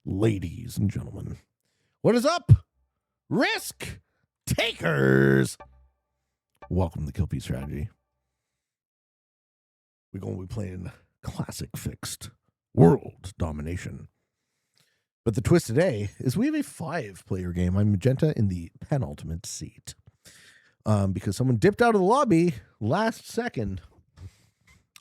ladies and gentlemen. What is up, risk takers? Welcome to Kill P Strategy. We're going to be playing classic fixed world domination. But the twist today is we have a 5-player game. I'm Magenta in the penultimate seat. Because someone dipped out of the lobby last second.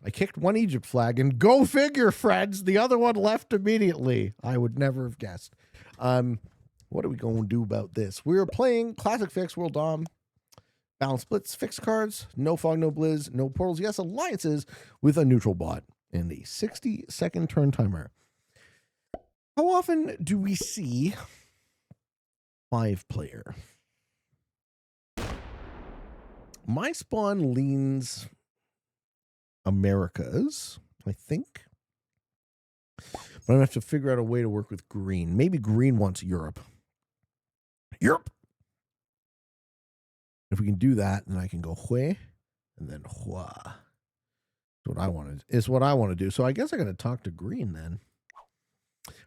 I kicked one Egypt flag, and go figure, friends, the other one left immediately. I would never have guessed. What are we going to do about this? We're playing classic fixed world dom. Balance splits, fixed cards, no fog, no blizz, no portals. Yes, alliances with a neutral bot and a 60-second turn timer. How often do we see 5-player? My spawn leans Americas, I think. But I'm going to have to figure out a way to work with green. Maybe green wants Europe. Europe! If we can do that, then I can go Hue and then Hua. It's what I want to do. So I guess I got to talk to green then.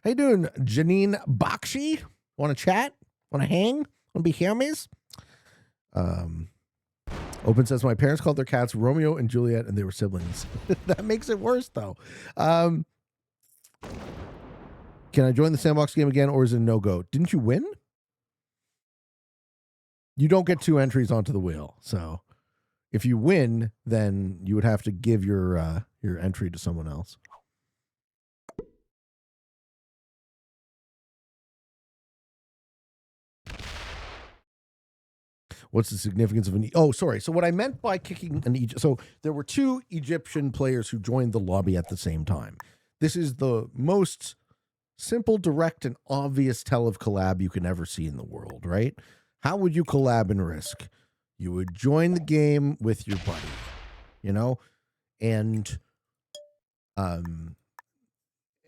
How you doing, Janine Bakshi? Want to chat? Want to hang? Want to be homies? Open says, my parents called their cats Romeo and Juliet, and they were siblings. That makes it worse, though. Can I join the sandbox game again, or is it a no-go? Didn't you win? You don't get 2 entries onto the wheel. So if you win, then you would have to give your entry to someone else. What's the significance of an... Oh, sorry. So what I meant by kicking an Egypt... So there were 2 Egyptian players who joined the lobby at the same time. This is the most simple, direct, and obvious tell of collab you can ever see in the world, right? How would you collab in Risk? You would join the game with your buddy, you know? And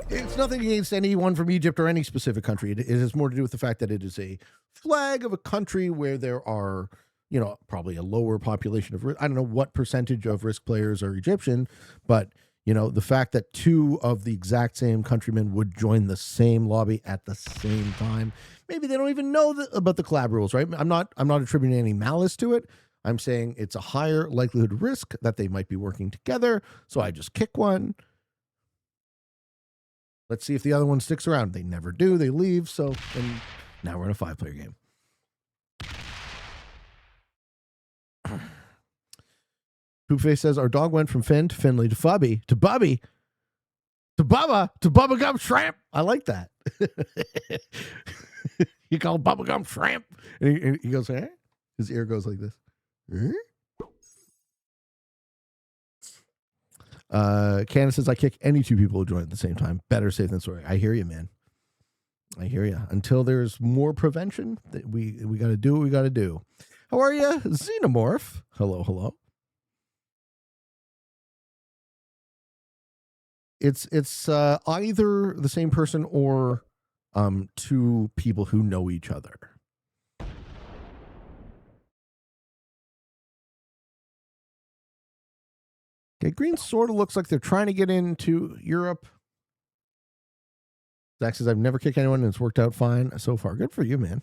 it's nothing against anyone from Egypt or any specific country. It has more to do with the fact that it is a flag of a country where there are, you know, probably a lower population of, I don't know what percentage of Risk players are Egyptian, but, you know, the fact that 2 of the exact same countrymen would join the same lobby at the same time, maybe they don't even know about the collab rules, right? I'm not attributing any malice to it. I'm saying it's a higher likelihood of risk that they might be working together, so I just kick one. Let's see if the other one sticks around. They never do. They leave. So and now we're in a 5-player game. Poopface says, our dog went from Finn to Finley to Fubby to Bubby to Bubba to Bubblegum Shrimp. I like that. You call him Bubblegum Shrimp. And he goes, eh? His ear goes like this. Eh? Candace says, I kick any 2 people who join at the same time. Better safe than sorry. I hear you, man. I hear you. Until there's more prevention, we got to do what we got to do. How are you, Xenomorph? Hello, hello. It's either the same person or 2 people who know each other. Okay, green sort of looks like they're trying to get into Europe. Zach says, I've never kicked anyone and it's worked out fine so far. Good for you, man.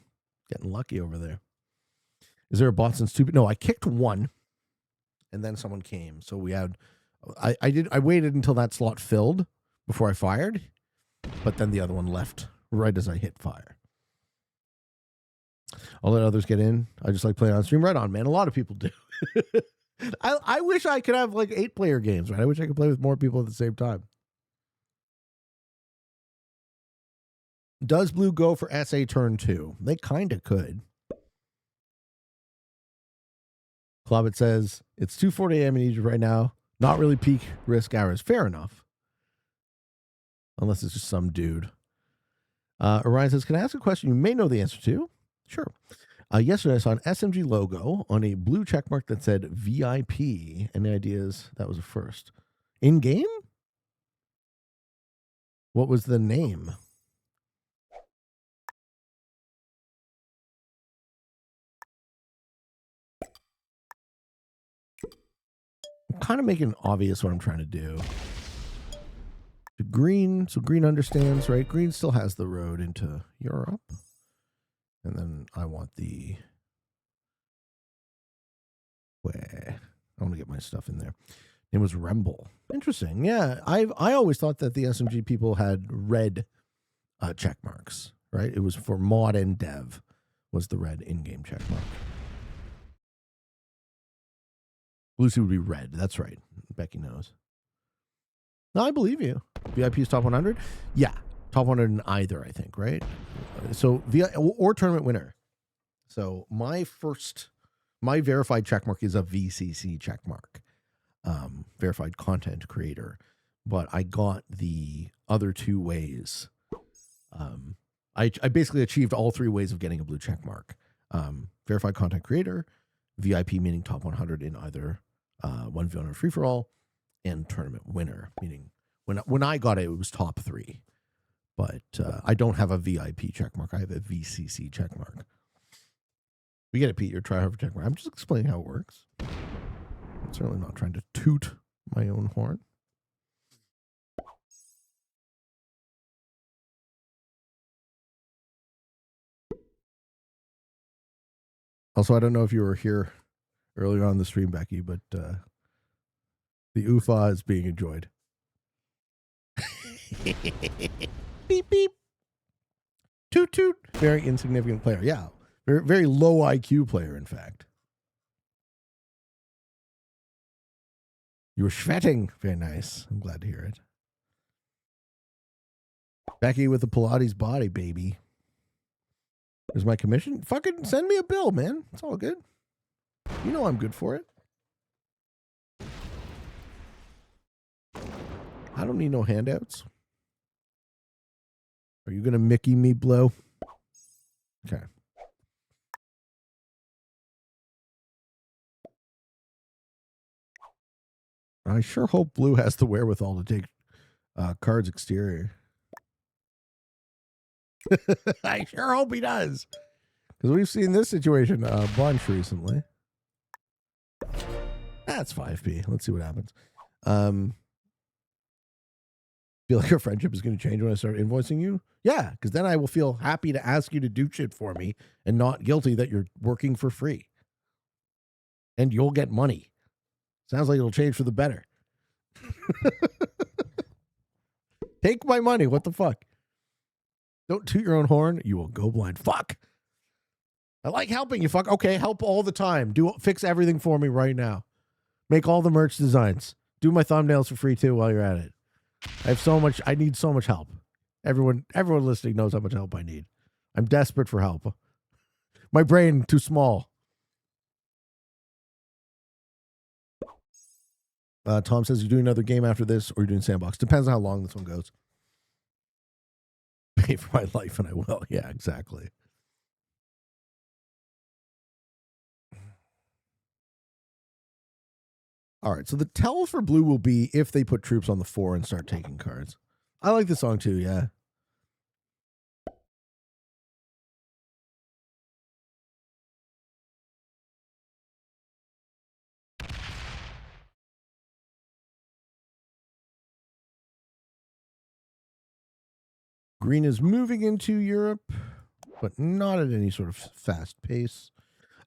Getting lucky over there. Is there a bot since 2? No, I kicked 1 and then someone came. So we had, I waited until that slot filled before I fired, but then the other one left right as I hit fire. I'll let others get in. I just like playing on stream. Right on, man. A lot of people do. I wish I could have like 8-player games, right? I wish I could play with more people at the same time. Does blue go for SA turn 2? They kind of could. Clobbit says, it's 2:40 a.m. in Egypt right now. Not really peak risk hours. Fair enough. Unless it's just some dude. Orion says, can I ask a question you may know the answer to? Sure. Yesterday, I saw an SMG logo on a blue checkmark that said VIP. Any ideas that was a first? In-game? What was the name? I'm kind of making obvious what I'm trying to do. to green. So green understands, right? Green still has the road into Europe. And then I want the where I want to get my stuff in there. It was Remble. Interesting. Yeah, I always thought that the SMG people had red check marks, right? It was for mod and dev was the red in-game check mark. Lucy would be red. That's right. Becky knows. No, I believe you. VIP's top 100? Yeah. Top 100 in either, I think, right? So, or tournament winner. So, my verified checkmark is a VCC checkmark, verified content creator. But I got the other two ways. I basically achieved all three ways of getting a blue checkmark. Verified content creator, VIP meaning top 100 in either 1v1 or free-for-all, and tournament winner, meaning when I got it, it was top 3. But I don't have a VIP checkmark. I have a VCC checkmark. We get it, Pete. You're trying for checkmark. I'm just explaining how it works. I'm certainly not trying to toot my own horn. Also, I don't know if you were here earlier on the stream, Becky, but the UFA is being enjoyed. Beep, beep. Toot, toot. Very insignificant player. Yeah. Very, very low IQ player, in fact. You were sweating. Very nice. I'm glad to hear it. Becky with the Pilates body, baby. There's my commission. Fucking send me a bill, man. It's all good. You know I'm good for it. I don't need no handouts. Are you going to Mickey me blow? Okay. I sure hope Blue has the wherewithal to take Card's exterior. I sure hope he does. Because we've seen this situation a bunch recently. That's 5p. Let's see what happens. Feel like our friendship is going to change when I start invoicing you? Yeah, because then I will feel happy to ask you to do shit for me and not guilty that you're working for free. And you'll get money. Sounds like it'll change for the better. Take my money. What the fuck? Don't toot your own horn. You will go blind. Fuck. I like helping you. Fuck. Okay, help all the time. Fix everything for me right now. Make all the merch designs. Do my thumbnails for free too while you're at it. I need so much help. Everyone listening knows how much help I need. I'm desperate for help. My brain too small. Tom says you're doing another game after this, or you're doing sandbox. Depends on how long this one goes. Pay for my life and I will. Yeah, exactly. All right, so the tell for Blue will be if they put troops on the 4 and start taking cards. I like the song too, yeah. Green is moving into Europe, but not at any sort of fast pace.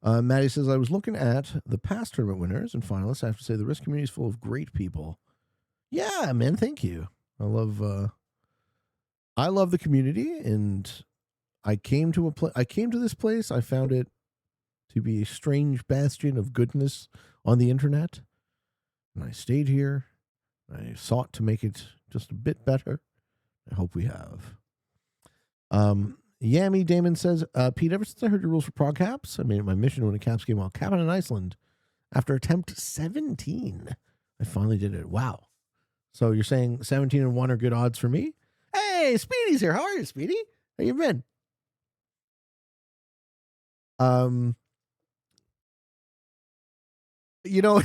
Maddie says, I was looking at the past tournament winners and finalists. I have to say the Risk community is full of great people. Yeah, man, thank you. I love the community, and I came to this place. I found it to be a strange bastion of goodness on the internet, and I stayed here. I sought to make it just a bit better. I hope we have. Yami Damon says, Pete, ever since I heard your rules for prog caps, I made it my mission to win a caps game while capping in Iceland. After attempt 17, I finally did it. Wow. So you're saying 17 and 1 are good odds for me? Hey, Speedy's here. How are you, Speedy? How you been? You know,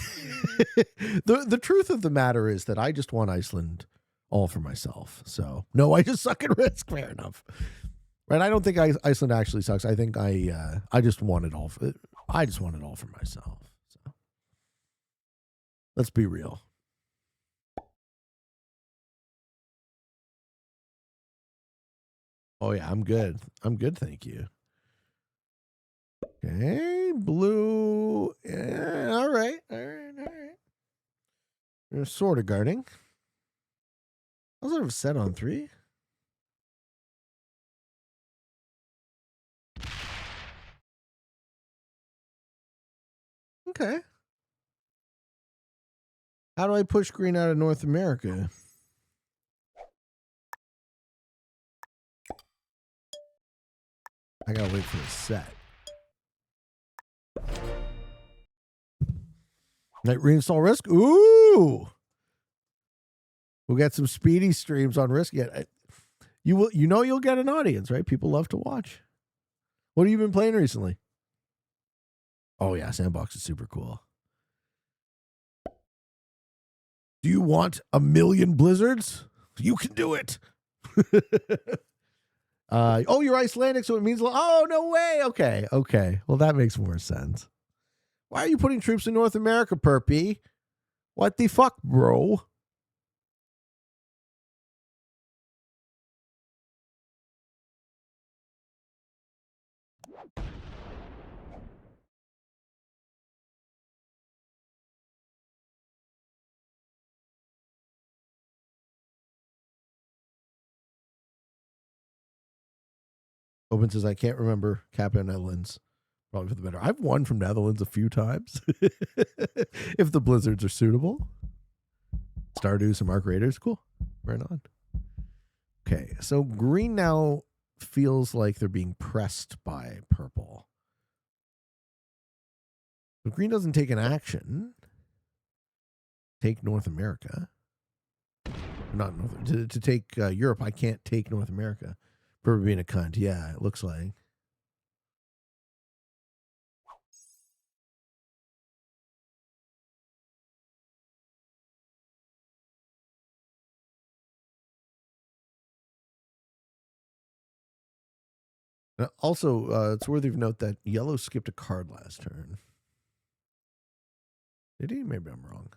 the truth of the matter is that I just won Iceland all for myself. So no, I just suck at Risk. Fair enough. Right? I don't think Iceland actually sucks. I think I just want it all. I just want it all for myself. So let's be real. Oh, yeah, I'm good. I'm good, thank you. Okay, blue. Yeah, all right. They're sort of guarding. I was sort of set on 3. Okay. How do I push green out of North America? I gotta wait for a set. Night reinstall Risk. Ooh. We'll get some speedy streams on Risk yet. You'll get an audience, right? People love to watch. What have you been playing recently? Oh yeah, Sandbox is super cool. Do you want 1,000,000 blizzards? You can do it. You're Icelandic, so it means no way. Okay. Well, that makes more sense. Why are you putting troops in North America, Perpy? What the fuck, bro? Open says, I can't remember Capo Netherlands. Probably for the better. I've won from Netherlands a few times. If the blizzards are suitable. Stardew, some Arc Raiders. Cool. Right on. Okay, so green now feels like they're being pressed by purple. If green doesn't take an action, take North America. Not North, to take Europe, I can't take North America. For being a cunt. Yeah, it looks like. Also, it's worthy of note that yellow skipped a card last turn. Did he? Maybe I'm wrong.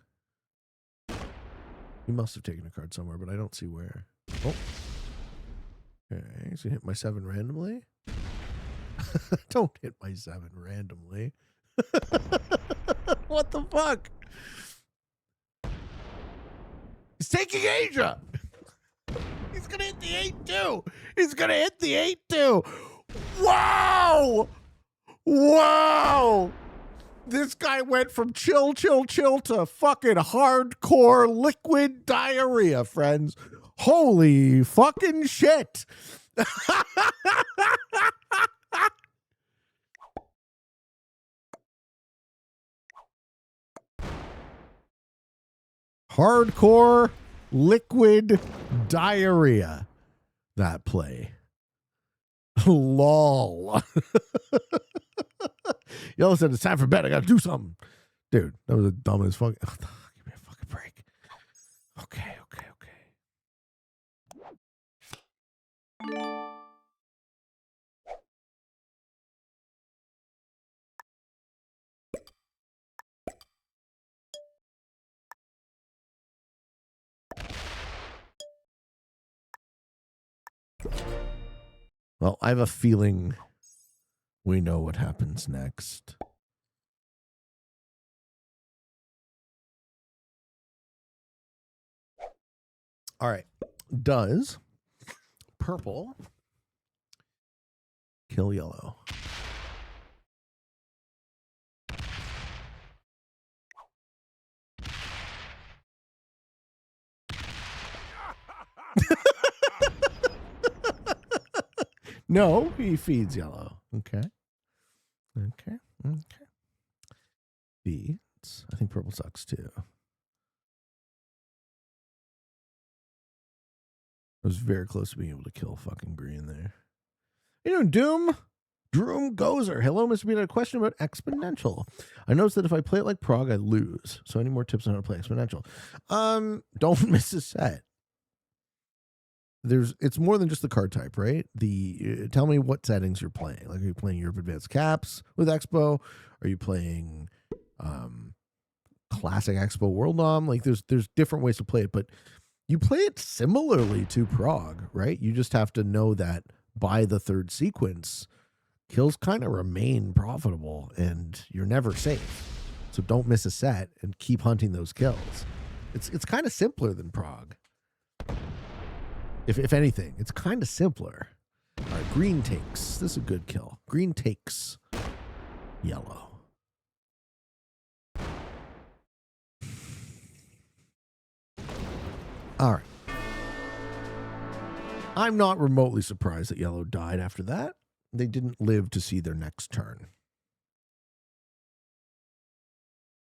He must have taken a card somewhere, but I don't see where. Oh. Okay, he's gonna hit my 7 randomly. Don't hit my 7 randomly. What the fuck? He's taking Asia. He's gonna hit the 8 too. He's gonna hit the 8 too. Wow! This guy went from chill to fucking hardcore liquid diarrhea, friends. Holy fucking shit. Hardcore liquid diarrhea. That play. Lol. Yellow said it's time for bed. I gotta do something. Dude, that was a dumb as fuck. Give me a fucking break. Okay. Well, I have a feeling we know what happens next. All right. Does purple kill yellow? No, he feeds yellow. Okay. Feeds. I think purple sucks too. I was very close to being able to kill fucking green there. You know, Droom Gozer. Hello, Mr. Bean. I had a question about exponential. I noticed that if I play it like Prague, I lose. So any more tips on how to play exponential? Don't miss a set. It's more than just the card type, right? Tell me what settings you're playing. Like, are you playing Europe Advanced Caps with Expo? Are you playing classic Expo World Dom? Like, there's different ways to play it, but you play it similarly to Prague, right? You just have to know that by the third sequence, kills kind of remain profitable and you're never safe. So don't miss a set and keep hunting those kills. It's kind of simpler than Prague. If anything, it's kind of simpler. All right, green takes. This is a good kill. Green takes yellow. All right. I'm not remotely surprised that yellow died after that. They didn't live to see their next turn.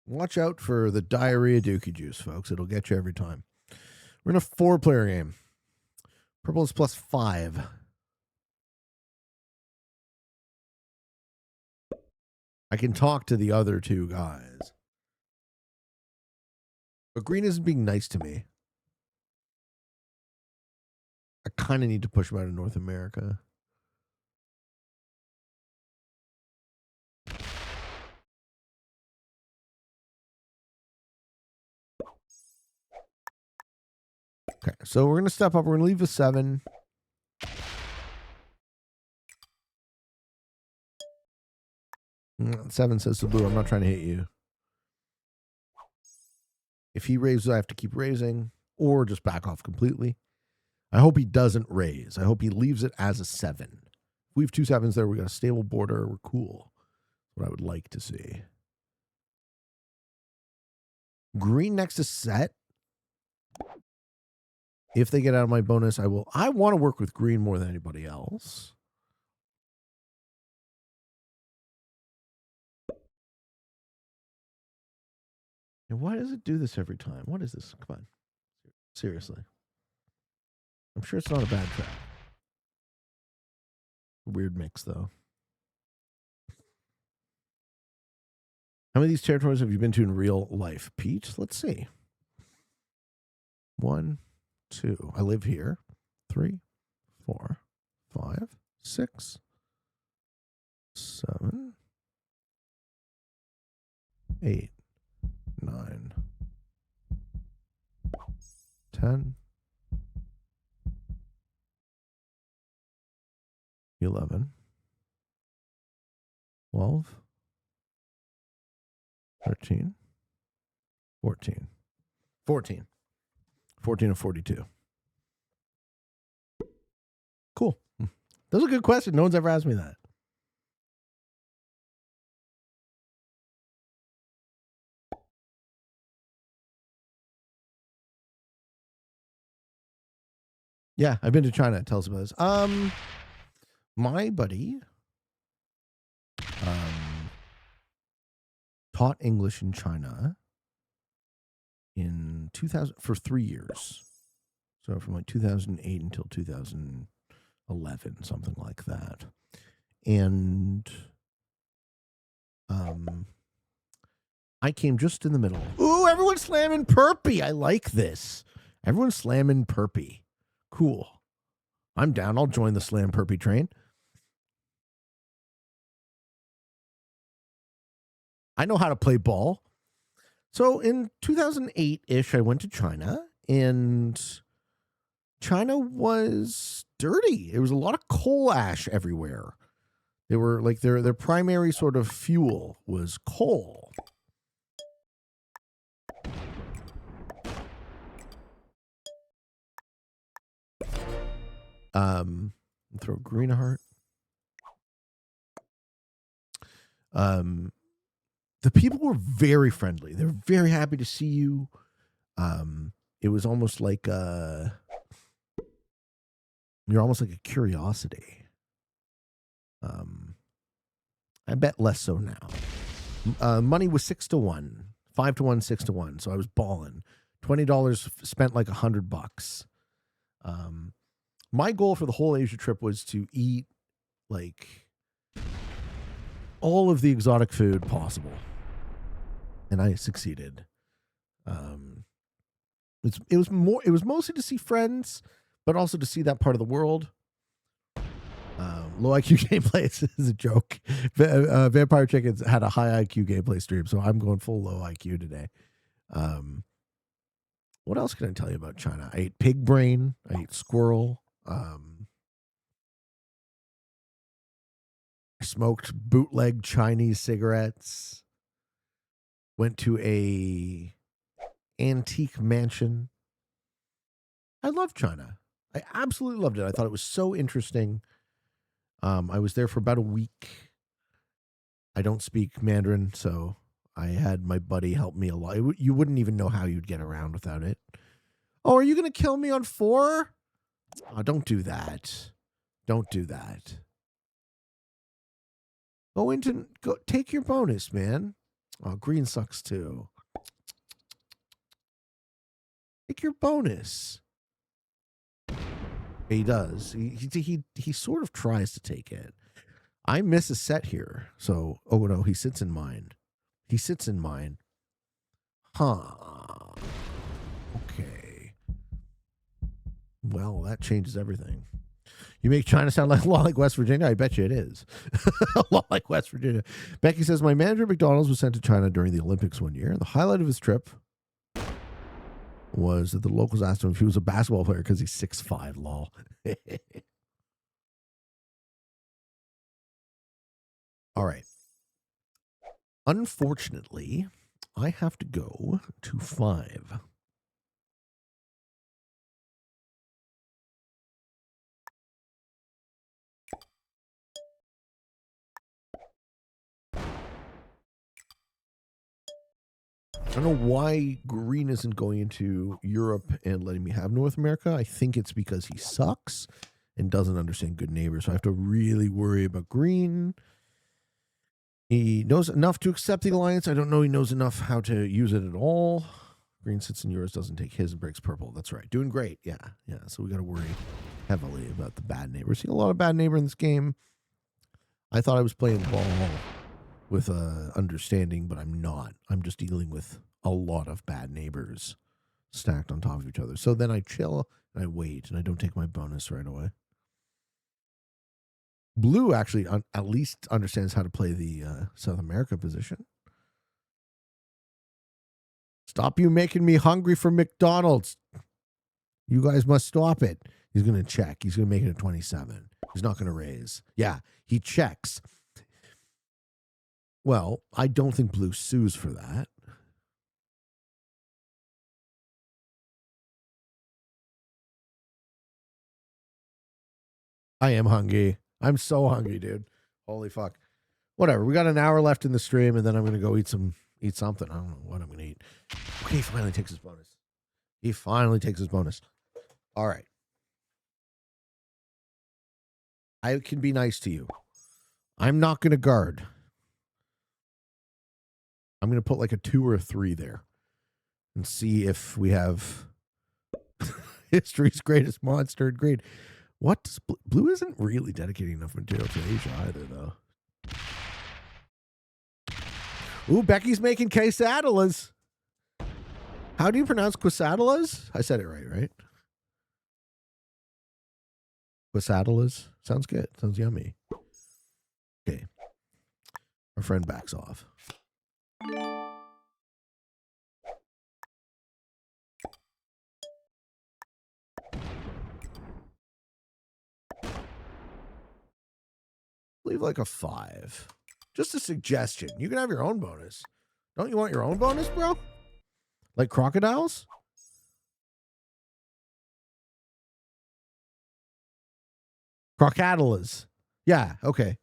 Watch out for the diarrhea dookie juice, folks. It'll get you every time. We're in a 4-player game. Purple is +5. I can talk to the other two guys. But green isn't being nice to me. I kind of need to push him out of North America. Okay, so we're going to step up. We're going to leave the 7. Seven says to blue, I'm not trying to hit you. If he raises, I have to keep raising or just back off completely. I hope he doesn't raise. I hope he leaves it as a 7. If we have 2 7s there, we got a stable border. We're cool. What I would like to see. Green next to set. If they get out of my bonus, I will. I want to work with green more than anybody else. And why does it do this every time? What is this? Come on. Seriously. I'm sure it's not a bad trap. Weird mix, though. How many of these territories have you been to in real life, Pete? Let's see. 1, 2. I live here. 3, 4, 5, 6, 7, 8, 9, 10, 11, 12, 13, 14. 14. 14 of 42. Cool. That was a good question. No one's ever asked me that. Yeah, I've been to China. Tell us about this. My buddy taught English in China in 2000 for 3 years. So from like 2008 until 2011, something like that. And I came just in the middle. Ooh, everyone's slamming Perpy. I like this. Everyone's slamming Perpy. Cool. I'm down. I'll join the slam Perpy train. I know how to play ball. So in 2008-ish, I went to China, and China was dirty. There was a lot of coal ash everywhere. They were like their primary sort of fuel was coal. Throw green a heart. The people were very friendly. They were very happy to see you. It was almost like you're almost like a curiosity. I bet less so now. Money was 6-1, 5-1, 6-1. So I was balling. $20 spent like $100. My goal for the whole Asia trip was to eat like all of the exotic food possible, and I succeeded. It was mostly to see friends, but also to see that part of the world. Low IQ gameplay is a joke. Vampire Chickens had a high IQ gameplay stream, so I'm going full low IQ today. What else can I tell you about China? I ate pig brain. I ate squirrel. I smoked bootleg Chinese cigarettes. Went to a antique mansion. I love China. I absolutely loved it. I thought it was so interesting. I was there for about a week. I don't speak Mandarin, so I had my buddy help me a lot. You wouldn't even know how you'd get around without it. Oh, are you going to kill me on 4? Oh, don't do that. Don't do that. Go take your bonus, man. Oh, green sucks too. Take your bonus. He does. He sort of tries to take it. I miss a set here. So, oh no, he sits in mine. He sits in mine. Huh. Okay. Well, that changes everything. You make China sound like a lot like West Virginia? I bet you it is. A lot like West Virginia. Becky says, my manager at McDonald's was sent to China during the Olympics one year. The highlight of his trip was that the locals asked him if he was a basketball player because he's 6'5", lol. All right. Unfortunately, I have to go to 5. I don't know why Green isn't going into Europe and letting me have North America. I think it's because he sucks and doesn't understand good neighbors. So I have to really worry about Green. He knows enough to accept the alliance. I don't know he knows enough how to use it at all. Green sits in yours, doesn't take his, and breaks purple. That's right. Doing great. Yeah. So we got to worry heavily about the bad neighbor. Seeing a lot of bad neighbor in this game. I thought I was playing ball with understanding, but I'm not. I'm just dealing with a lot of bad neighbors stacked on top of each other. So then I chill and I wait and I don't take my bonus right away. Blue actually at least understands how to play the South America position. Stop you making me hungry for McDonald's. You guys must stop it. He's going to check. He's going to make it a 27. He's not going to raise. Yeah, he checks. Well, I don't think Blue sues for that. I am hungry. I'm so hungry, dude. Holy fuck. Whatever. We got an hour left in the stream, and then I'm going to go eat something. I don't know what I'm going to eat. Okay, he finally takes his bonus. All right. I can be nice to you. I'm not going to guard. I'm going to put like a 2 or a 3 there and see if we have history's greatest monster in green. What does Blue isn't really dedicating enough material to Asia either, though. Ooh, Becky's making quesadillas. How do you pronounce quesadillas? I said it right? Quesadillas? Sounds good. Sounds yummy. Okay. Our friend backs off. Leave like a 5. Just a suggestion. You can have your own bonus. Don't you want your own bonus, bro? Like crocodiles? Crocodilas. Yeah, okay.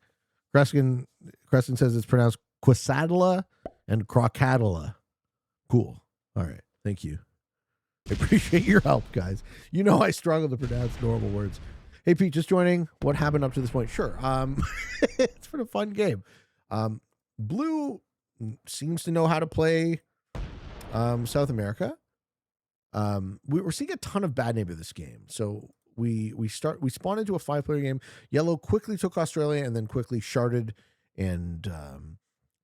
Creston says it's pronounced quesadilla and crocodila. Cool. All right. Thank you. I appreciate your help, guys. You know I struggle to pronounce normal words. Hey, Pete, just joining. What happened up to this point? Sure. It's been a fun game. Blue seems to know how to play South America. We're seeing a ton of bad neighbor this game. So we spawned into a 5-player game. Yellow quickly took Australia and then quickly sharded and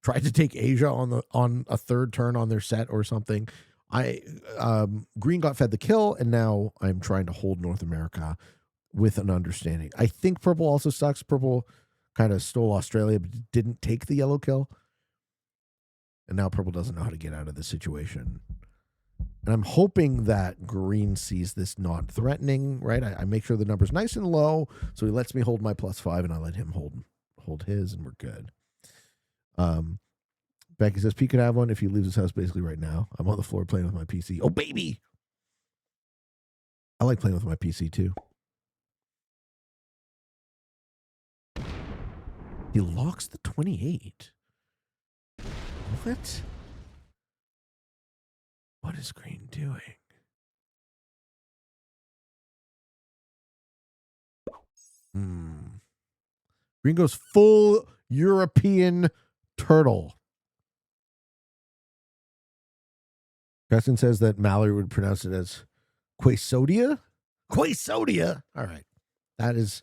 tried to take Asia on a third turn on their set or something. Green got fed the kill, and now I'm trying to hold North America with an understanding. I think purple also sucks. Purple kind of stole Australia, but didn't take the yellow kill. And now purple doesn't know how to get out of the situation. And I'm hoping that green sees this not threatening, right? I make sure the number's nice and low, so he lets me hold my +5, and I let him hold his, and we're good. Becky says Pete could have one if he leaves his house basically right now. I'm on the floor playing with my PC. Oh, baby! I like playing with my PC too. He locks the 28. What? What is Green doing? Green goes full European turtle. Justin says that Mallory would pronounce it as Quesodia. Quesodia. All right, that's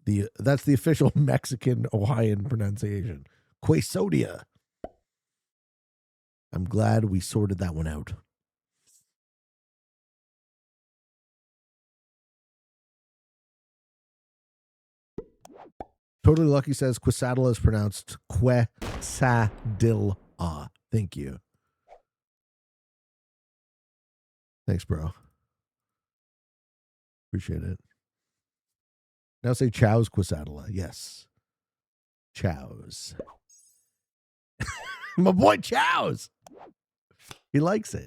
the official Mexican Ohioan pronunciation. Quesodia. I'm glad we sorted that one out. Totally Lucky says Quesadilla is pronounced Quesadilla. Thank you. Thanks, bro. Appreciate it. Now say Chow's Quesadilla. Yes. Chow's. My boy Chow's. He likes it.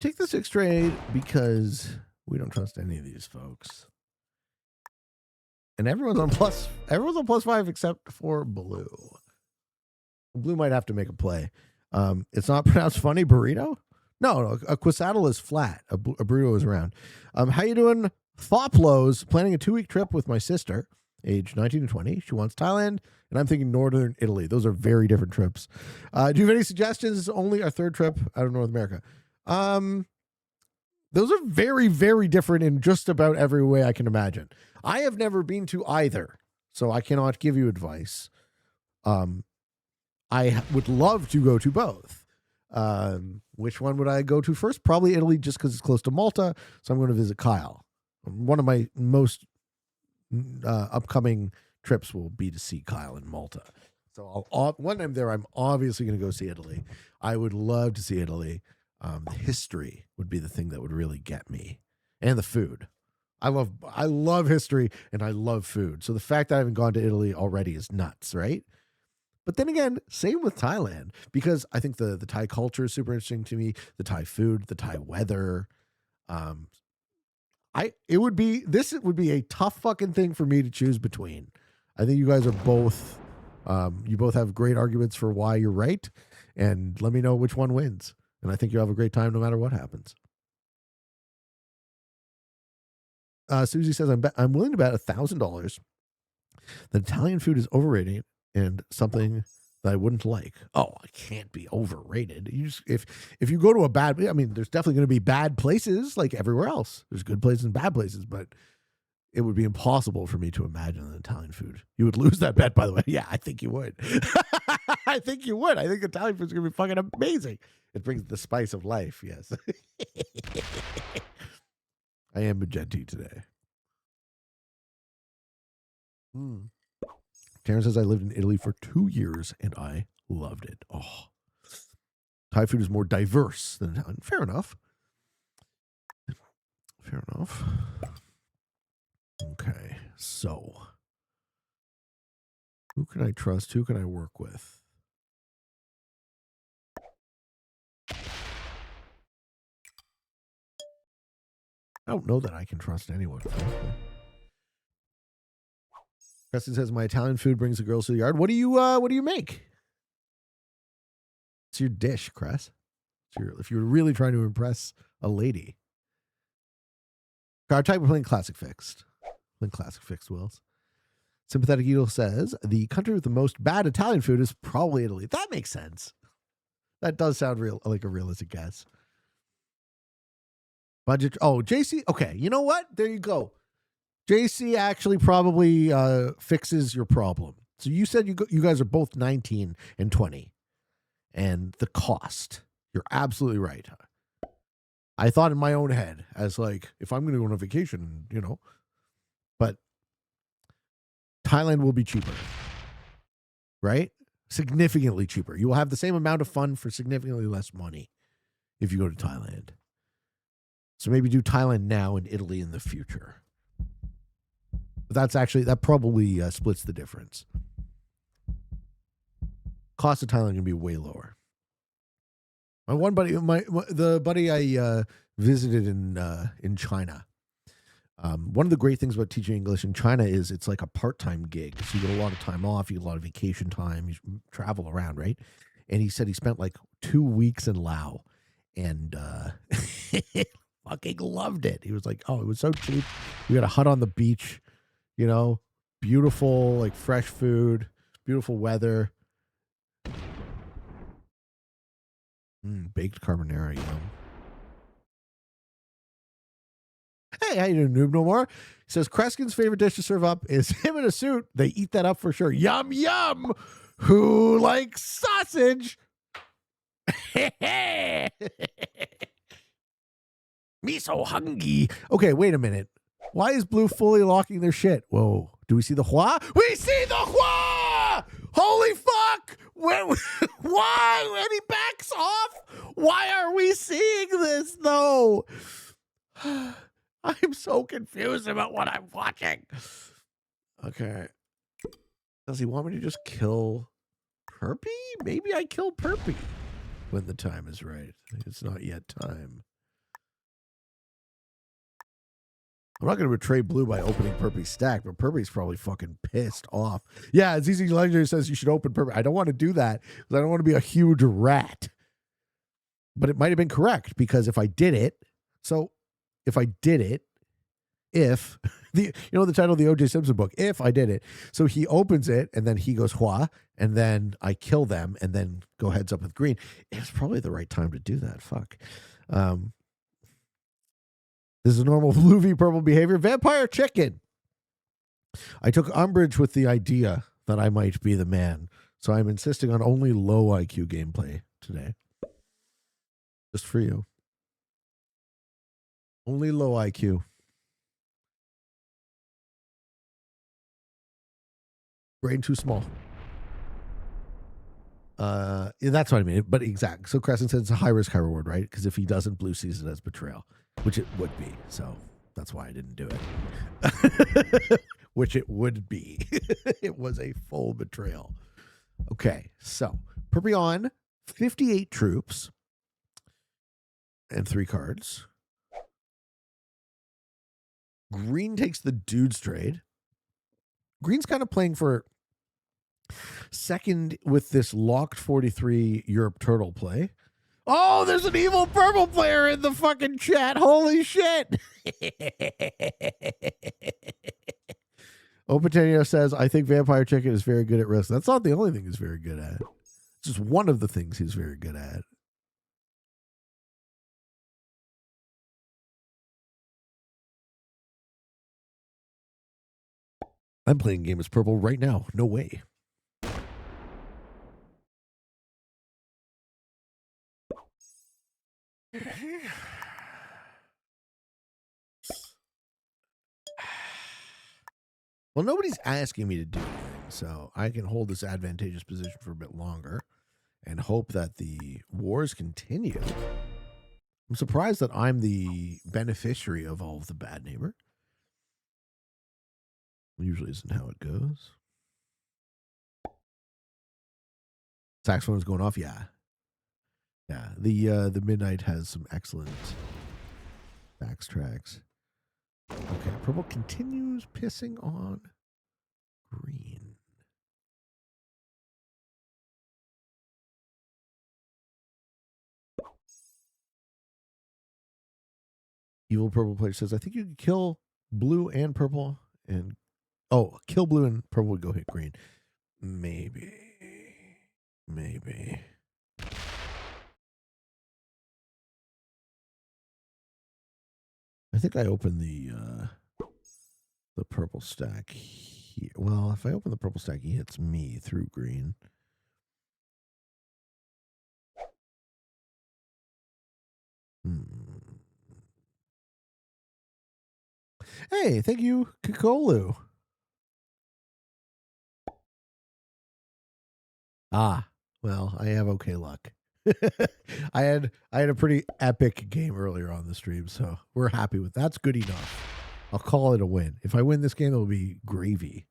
Take the 6 trade because we don't trust any of these folks. And everyone's on plus 5 except for Blue. Blue might have to make a play. It's not pronounced funny, burrito? No, a quesadilla is flat. A burrito is round. How you doing? Thoplos, planning a 2-week trip with my sister, age 19 to 20. She wants Thailand, and I'm thinking Northern Italy. Those are very different trips. Do you have any suggestions? It's only our 3rd trip out of North America. Those are very, very different in just about every way I can imagine. I have never been to either, so I cannot give you advice. I would love to go to both. Which one would I go to first? Probably Italy, just because it's close to Malta. So I'm going to visit Kyle. One of my most upcoming trips will be to see Kyle in Malta. So when I'm there, I'm obviously going to go see Italy. I would love to see Italy. The history would be the thing that would really get me, and the food. I love history and I love food. So the fact that I haven't gone to Italy already is nuts, right? But then again, same with Thailand, because I think the Thai culture is super interesting to me. The Thai food, the Thai weather. It would be a tough fucking thing for me to choose between. I think you guys are both, you both have great arguments for why you're right, and let me know which one wins. And I think you'll have a great time no matter what happens. Susie says, I'm willing to bet $1,000 that Italian food is overrated and something that I wouldn't like. Oh, it can't be overrated. You just, if you go to there's definitely going to be bad places like everywhere else. There's good places and bad places, but it would be impossible for me to imagine an Italian food. You would lose that bet, by the way. Yeah, I think you would. I think you would. I think Italian food is going to be fucking amazing. It brings the spice of life, yes. I am magenti today. Taryn says, I lived in Italy for 2 years and I loved it. Oh, Thai food is more diverse than Italian. Fair enough. Fair enough. Okay, so who can I trust? Who can I work with? I don't know that I can trust anyone. Preston says, my Italian food brings the girls to the yard. What do you make? It's your dish, Cress. If you're really trying to impress a lady. Car type, we're playing Classic Fixed. Playing Classic Fixed, Wills. Sympathetic Eagle says, the country with the most bad Italian food is probably Italy. That makes sense. That does sound like a realistic guess. Budget. Oh, JC. Okay, you know what? There you go. JC actually probably fixes your problem. So you said you guys are both 19 and 20. And the cost. You're absolutely right. I thought in my own head as like, if I'm going to go on a vacation, but Thailand will be cheaper. Right? Significantly cheaper. You will have the same amount of fun for significantly less money if you go to Thailand. So maybe do Thailand now and Italy in the future. But that probably splits the difference. Cost of Thailand can be way lower. My one buddy, the buddy I visited in China. One of the great things about teaching English in China is it's like a part-time gig. So you get a lot of time off, you get a lot of vacation time, you travel around, right? And he said he spent like 2 weeks in Laos and fucking loved it. He was like, oh, it was so cheap. We got a hut on the beach, beautiful, like fresh food, beautiful weather. Baked carbonara, Hey, how you doing, Noob No More? He says, Kreskin's favorite dish to serve up is him in a suit. They eat that up for sure. Yum, yum. Who likes sausage? Me so hungry. Okay, wait a minute. Why is Blue fully locking their shit? Whoa. Do we see the Hua? We see the Hua! Holy fuck! Why? And he backs off? Why are we seeing this, though? I'm so confused about what I'm watching. Okay. Does he want me to just kill Perpy? Maybe I kill Perpy when the time is right. It's not yet time. I'm not going to betray Blue by opening Perpy's stack, but Perpy's probably fucking pissed off. Yeah, ZZ Legendary says you should open Perpy. I don't want to do that because I don't want to be a huge rat. But it might have been correct because if I did it, if the title of the O.J. Simpson book, if I did it, so he opens it and then he goes Hua, and then I kill them and then go heads up with green. It's probably the right time to do that. Fuck. This is normal Blue v purple behavior. Vampire chicken. I took umbrage with the idea that I might be the man, so I'm insisting on only low IQ gameplay today. Just for you. Only low IQ. Brain too small. Yeah, that's what I mean. But exact. So Crescent said it's a high risk, high reward, right? Because if he doesn't, Blue sees it as betrayal, which it would be. So that's why I didn't do it. Which it would be. It was a full betrayal. Okay, so Perpion, 58 troops and 3 cards. Green takes the dude's trade. Green's kind of playing for second with this locked 43 Europe turtle play. Oh, there's an evil purple player in the fucking chat. Holy shit. Opatenio says, I think Vampire Chicken is very good at risk. That's not the only thing he's very good at. It's just one of the things he's very good at. I'm playing game as purple right now. No way. Well, nobody's asking me to do anything, so I can hold this advantageous position for a bit longer and hope that the wars continue. I'm surprised that I'm the beneficiary of all of the bad neighbor. Usually isn't how it goes. Saxophone's going off, yeah. Yeah, the Midnight has some excellent backtracks. Okay, purple continues pissing on green. Evil purple player says, I think you could kill blue and purple and kill blue and purple would go hit green. Maybe. I think I opened the purple stack here. Well, if I open the purple stack, he hits me through green. Hey, thank you, Kakolu. Ah, well, I have okay luck. I had a pretty epic game earlier on the stream, so we're happy with that's good enough. I'll call it a win. If I win this game, it'll be gravy.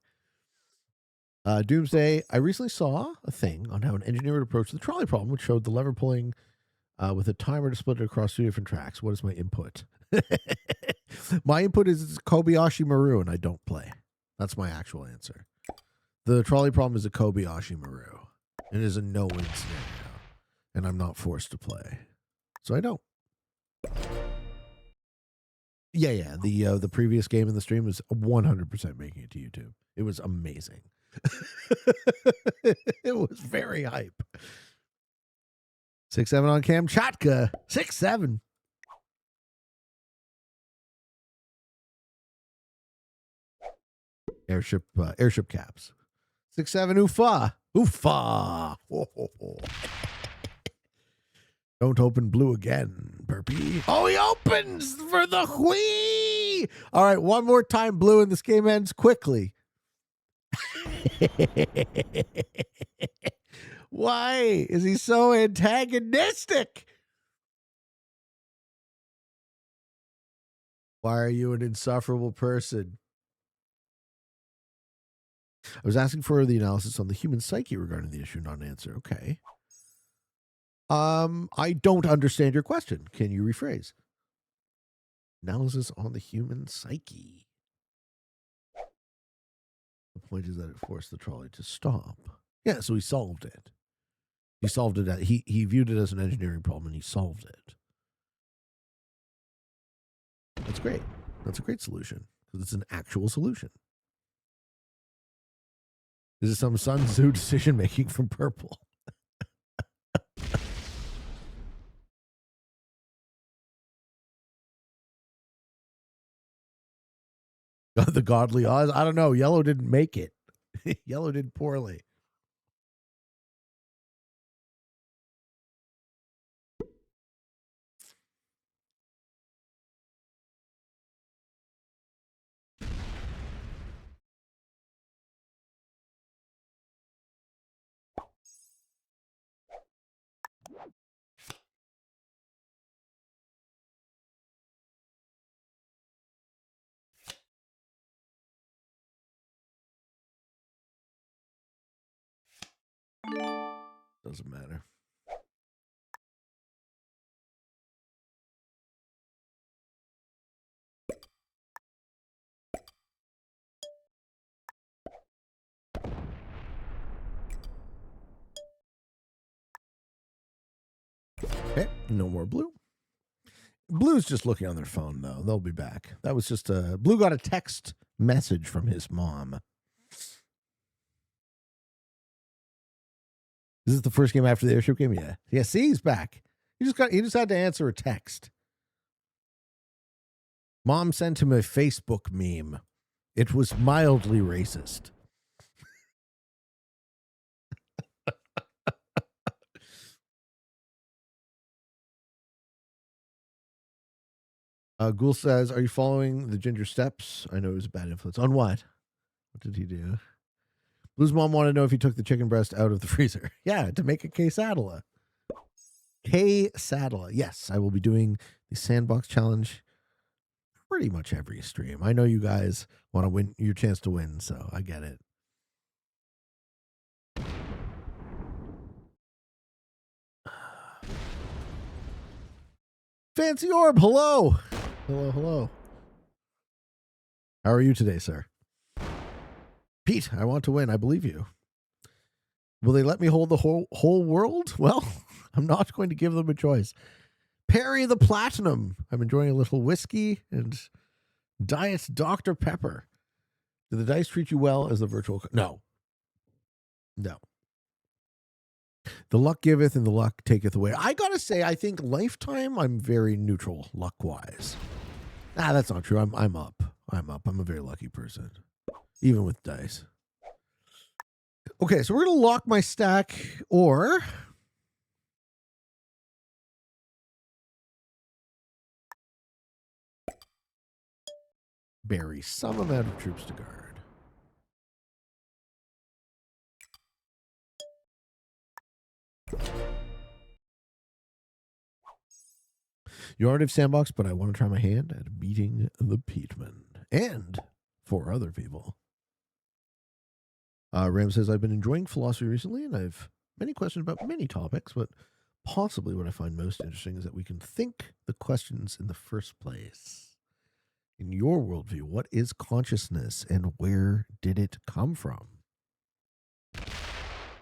Doomsday. I recently saw a thing on how an engineer would approach the trolley problem, which showed the lever pulling with a timer to split it across 2 different tracks. What is my input? My input is Kobayashi Maru, and I don't play. That's my actual answer. The trolley problem is a Kobayashi Maru. It is a no-win scenario, and I'm not forced to play, so I don't. Yeah. The previous game in the stream was 100% making it to YouTube. It was amazing. It was very hype. 6-7 on Kamchatka. 6-7. Airship caps. 6-7 Oofa. Oofa. Oh. Don't open blue again, Burpee. Oh, he opens for the whee. All right, one more time, blue, and this game ends quickly. Why is he so antagonistic? Why are you an insufferable person? I was asking for the analysis on the human psyche regarding the issue, not an answer. Okay. I don't understand your question. Can you rephrase? Analysis on the human psyche. The point is that it forced the trolley to stop. Yeah, so he solved it. He solved it. He viewed it as an engineering problem, and he solved it. That's great. That's a great solution because it's an actual solution. This is some Sun Tzu decision making from Purple. The Godly Oz. I don't know. Yellow didn't make it. Yellow did poorly. Doesn't matter. Okay, no more blue. Blue's just looking on their phone, though. They'll be back. That was just Blue got a text message from his mom. Is this the first game after the airship game? Yeah. Yeah, see, he's back. He just had to answer a text. Mom sent him a Facebook meme. It was mildly racist. Ghoul says, are you following the Ginger Steps? I know it was a bad influence. On what? What did he do? Blue's mom wanted to know if he took the chicken breast out of the freezer. Yeah, to make a quesadilla. Quesadilla. Yes, I will be doing the sandbox challenge pretty much every stream. I know you guys want to win your chance to win, so I get it. Fancy Orb, hello. Hello. How are you today, sir? Pete, I want to win. I believe you. Will they let me hold the whole world? Well, I'm not going to give them a choice. Perry the Platinum. I'm enjoying a little whiskey and Diet Dr. Pepper. Do the dice treat you well as the virtual? No. The luck giveth and the luck taketh away. I gotta say, I think lifetime, I'm very neutral luck-wise. That's not true. I'm up. I'm a very lucky person, even with dice. Okay, so we're gonna lock my stack or bury some amount of troops to guard. You already have Sandbox, but I want to try my hand at beating the Peatman. And 4 other people. Ram says, I've been enjoying philosophy recently, and I've many questions about many topics, but possibly what I find most interesting is that we can think the questions in the first place. In your worldview, what is consciousness and where did it come from?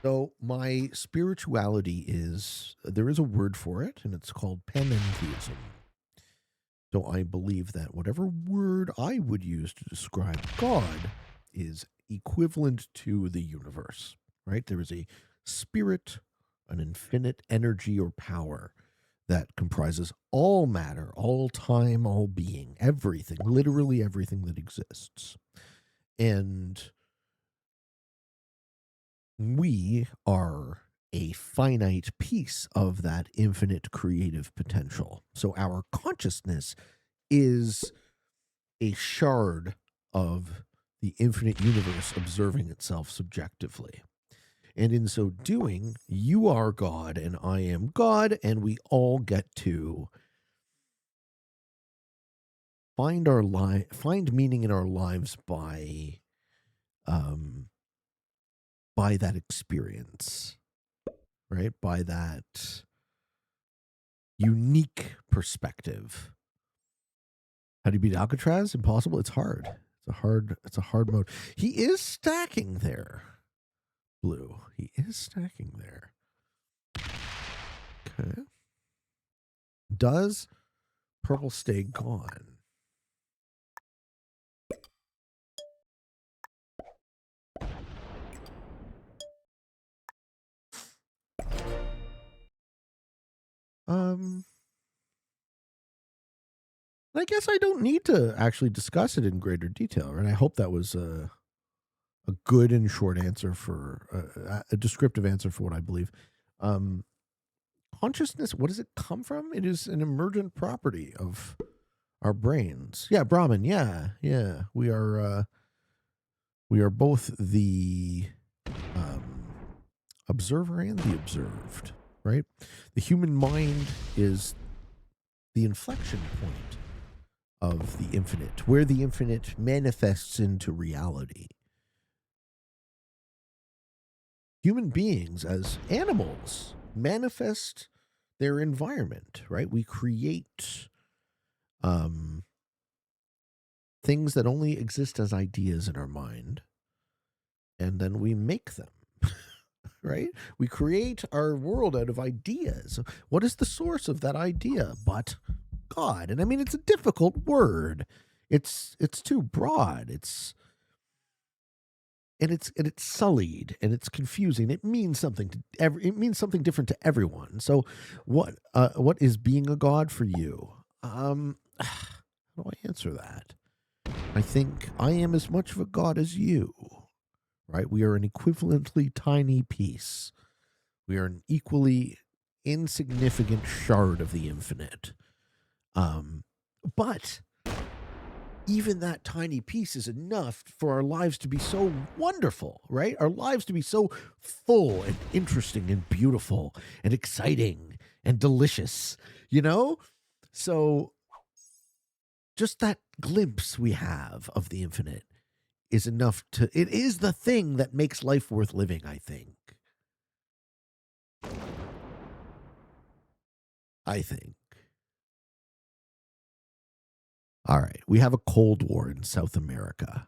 So my spirituality there is a word for it, and it's called panentheism. So I believe that whatever word I would use to describe God is equivalent to the universe, right? There is a spirit, an infinite energy or power that comprises all matter, all time, all being, everything, literally everything that exists. And we are a finite piece of that infinite creative potential. So our consciousness is a shard of the infinite universe observing itself subjectively. And in so doing, you are God and I am God, and we all get to find meaning in our lives by that experience, right? By that unique perspective. How do you beat Alcatraz? Impossible. It's hard. It's a hard mode. He is stacking there. Blue. He is stacking there. Okay. Does purple stay gone? I guess I don't need to actually discuss it in greater detail, right? I hope that was a good and short answer for a descriptive answer for what I believe. Consciousness, what does it come from? It is an emergent property of our brains. Yeah, Brahman. Yeah. We are both the observer and the observed, right? The human mind is the inflection point of the infinite, where the infinite manifests into reality. Human beings, as animals, manifest their environment, right? We create things that only exist as ideas in our mind, and then we make them, right? We create our world out of ideas. What is the source of that idea but God? And I mean, it's a difficult word. It's too broad. It's sullied and it's confusing. It means something different to everyone. So what is being a god for you? How do I answer that? I think I am as much of a god as you, right? We are an equivalently tiny piece. We are an equally insignificant shard of the infinite. But even that tiny piece is enough for our lives to be so wonderful, right? Our lives to be so full and interesting and beautiful and exciting and delicious, you know? So just that glimpse we have of the infinite is enough it is the thing that makes life worth living, I think. All right, we have a Cold War in South America.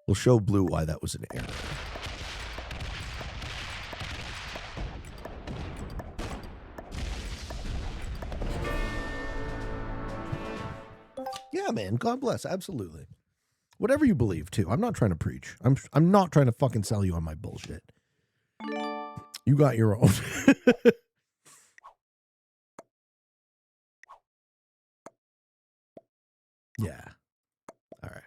We'll show Blue why that was an error. Yeah, man. God bless. Absolutely. Whatever you believe, too. I'm not trying to preach. I'm not trying to fucking sell you on my bullshit. You got your own. Yeah. All right.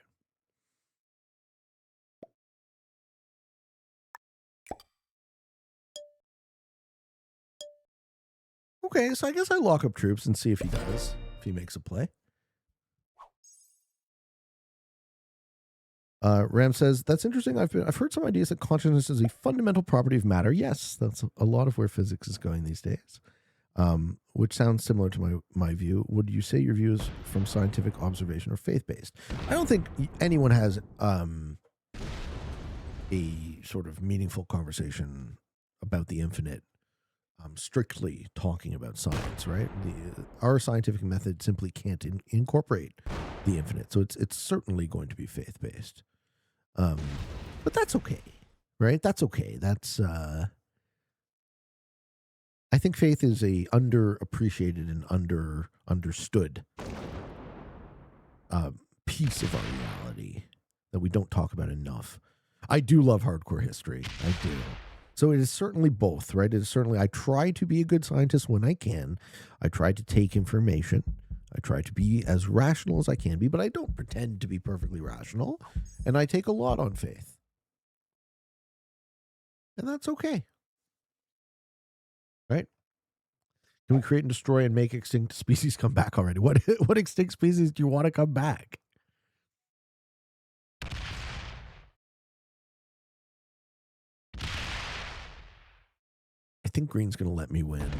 Okay, so I guess I lock up troops and see if he makes a play. Ram says, that's interesting. I've heard some ideas that consciousness is a fundamental property of matter. Yes, that's a lot of where physics is going these days, which sounds similar to my view. Would you say your view is from scientific observation or faith-based? I don't think anyone has a sort of meaningful conversation about the infinite strictly talking about science, right? Our scientific method simply can't incorporate the infinite, so it's certainly going to be faith-based. But that's okay, right? That's okay. That's I think faith is a underappreciated and understood piece of our reality that we don't talk about enough. I do love hardcore history. I do. So it is certainly both, right? It is certainly, I try to be a good scientist when I can. I try to take information. I try to be as rational as I can be, but I don't pretend to be perfectly rational. And I take a lot on faith. And that's okay. Right? Can we create and destroy and make extinct species come back already? What extinct species do you want to come back? I think green's going to let me win.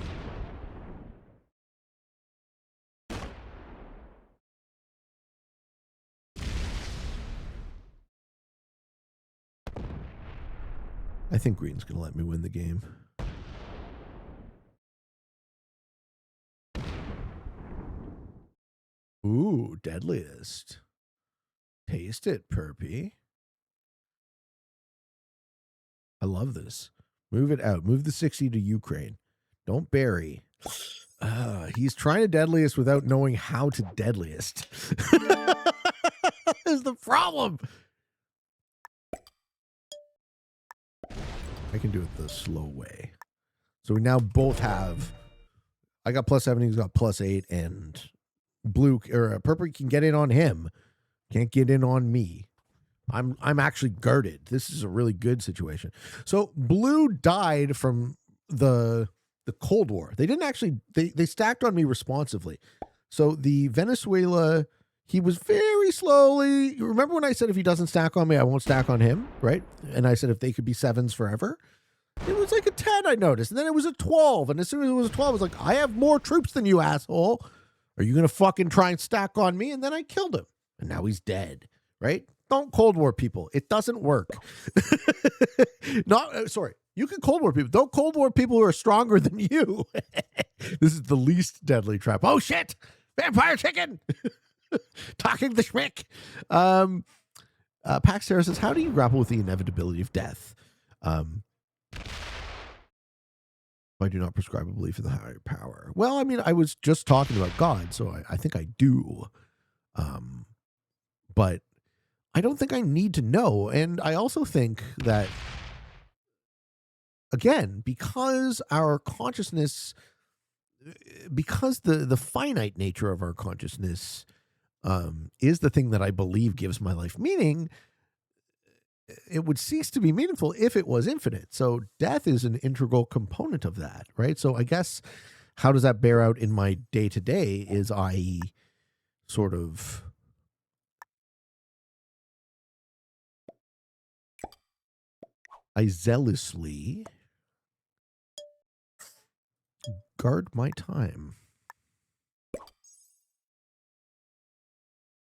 I think green's going to let me win the game. Ooh, deadliest. Taste it, Perpy. I love this. Move it out. Move the 60 to Ukraine. Don't bury. He's trying to deadliest without knowing how to deadliest. Is the problem. I can do it the slow way. So we now both have. I got +7. He's got +8, and blue or purple can get in on him. Can't get in on me. I'm actually guarded. This is a really good situation. So blue died from the Cold War. They didn't actually. They stacked on me responsively. So the Venezuela. He was very slowly. You remember when I said if he doesn't stack on me, I won't stack on him, right? And I said if they could be 7s forever. It was like a 10, I noticed. And then it was a 12. And as soon as it was a 12, I was like, I have more troops than you, asshole. Are you going to fucking try and stack on me? And then I killed him. And now he's dead, right? Don't Cold War people. It doesn't work. Sorry. You can Cold War people. Don't Cold War people who are stronger than you. This is the least deadly trap. Oh, shit. Vampire chicken. Talking the schmick. Pax Sarah says, how do you grapple with the inevitability of death? I do not prescribe a belief in the higher power. Well, I mean, I was just talking about God, so I think I do. But I don't think I need to know. And I also think that, again, because our consciousness, because the finite nature of our consciousness is the thing that I believe gives my life meaning, it would cease to be meaningful if it was infinite. So death is an integral component of that, right? So I guess how does that bear out in my day-to-day is I sort of zealously guard my time.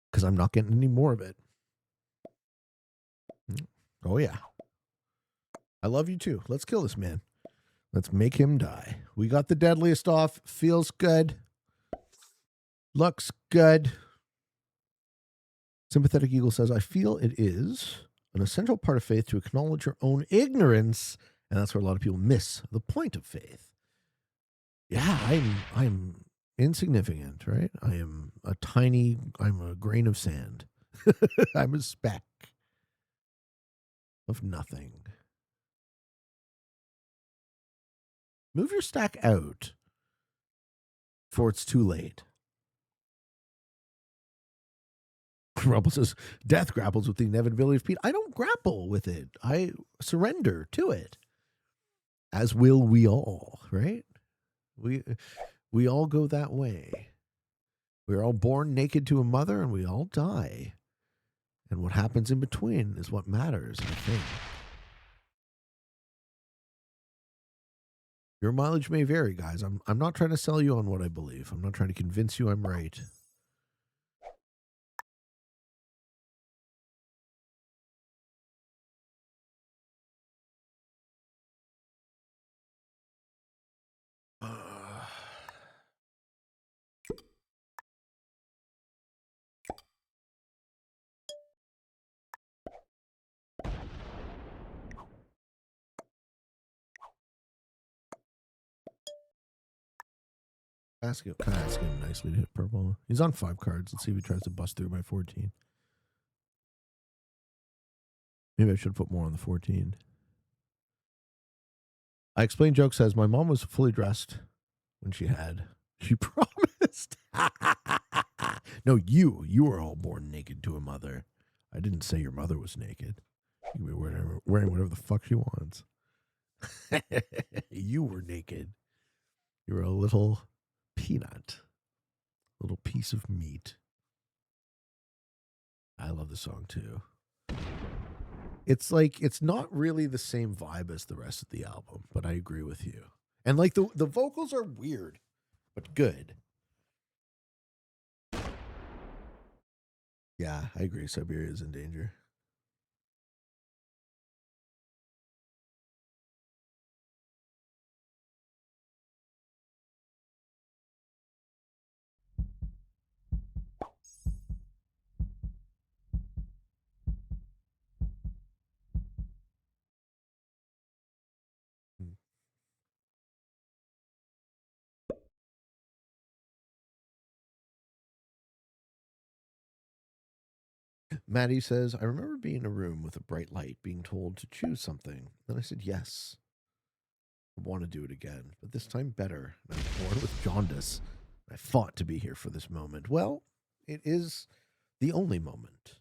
Because I'm not getting any more of it. Oh, yeah. I love you too. Let's kill this man. Let's make him die. We got the deadliest off. Feels good. Looks good. Sympathetic Eagle says, I feel it is an essential part of faith to acknowledge your own ignorance. And that's where a lot of people miss the point of faith. Yeah, I'm insignificant, right? I'm a grain of sand. I'm a speck of nothing. Move your stack out before it's too late. Rubble says, death grapples with the inevitability of Pete. I don't grapple with it. I surrender to it. As will we all, right? We all go that way. We're all born naked to a mother and we all die. And what happens in between is what matters, I think. Your mileage may vary, guys. I'm not trying to sell you on what I believe. I'm not trying to convince you I'm right. Can I ask him nicely to hit purple? He's on 5 cards. Let's see if he tries to bust through my 14. Maybe I should put more on the 14. I explained joke says my mom was fully dressed when she promised. No, you were all born naked to a mother. I didn't say your mother was naked. You were wearing whatever the fuck she wants. You were naked. You were a little peanut, little piece of meat. I love the song too. It's like, it's not really the same vibe as the rest of the album, but I agree with you. And like the vocals are weird, but good. Yeah, I agree. Siberia is in danger. Maddie says, I remember being in a room with a bright light, being told to choose something. Then I said, yes. I want to do it again, but this time better. I'm born with jaundice. I fought to be here for this moment. Well, it is the only moment.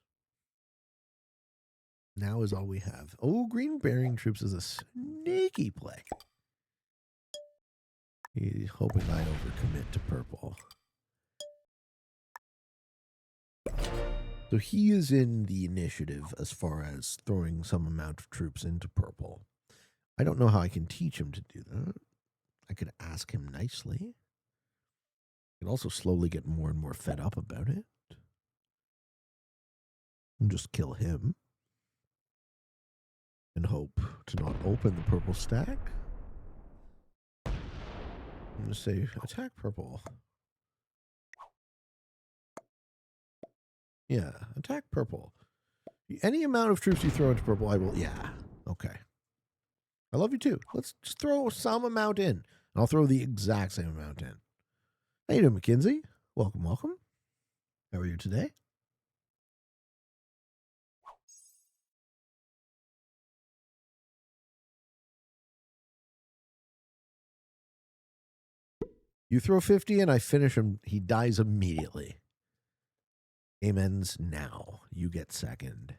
Now is all we have. Oh, green bearing troops is a sneaky play. He's hoping I overcommit to purple. So he is in the initiative as far as throwing some amount of troops into purple. I don't know how I can teach him to do that. I could ask him nicely. I could also slowly get more and more fed up about it. And just kill him. And hope to not open the purple stack. I'm going to say attack purple. Yeah, attack purple. Any amount of troops you throw into purple, I will. Yeah, okay. I love you too. Let's just throw some amount in. And I'll throw the exact same amount in. How you doing, Mackenzie? Welcome, welcome. How are you today? You throw 50 and I finish him. He dies immediately. Game ends now. You get second.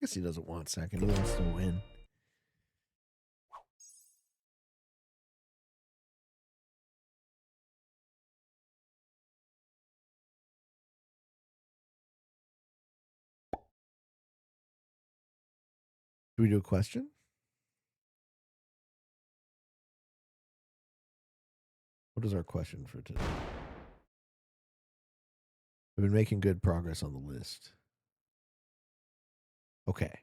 I guess he doesn't want second. He wants to win. Do we do a question? What is our question for today? We've been making good progress on the list. Okay.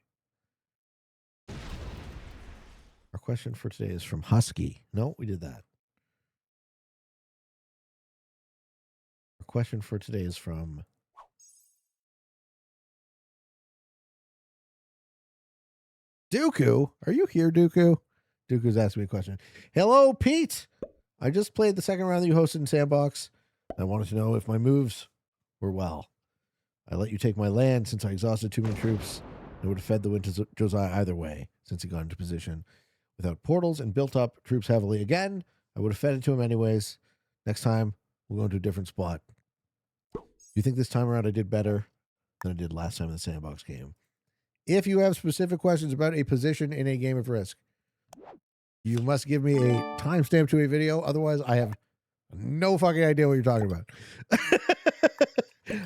Our question for today is from Husky. No, we did that. Our question for today is from Dooku. Are you here, Dooku? Dooku's asking me a question. Hello, Pete. I just played the second round that you hosted in Sandbox. I wanted to know if my moves were well. I let you take my land since I exhausted too many troops. I would have fed the wind to Josiah either way, since he got into position. Without portals and built up troops heavily again, I would have fed it to him anyways. Next time, we'll go to a different spot. Do you think this time around I did better than I did last time in the sandbox game? If you have specific questions about a position in a game of Risk, you must give me a timestamp to a video. Otherwise, I have no fucking idea what you're talking about.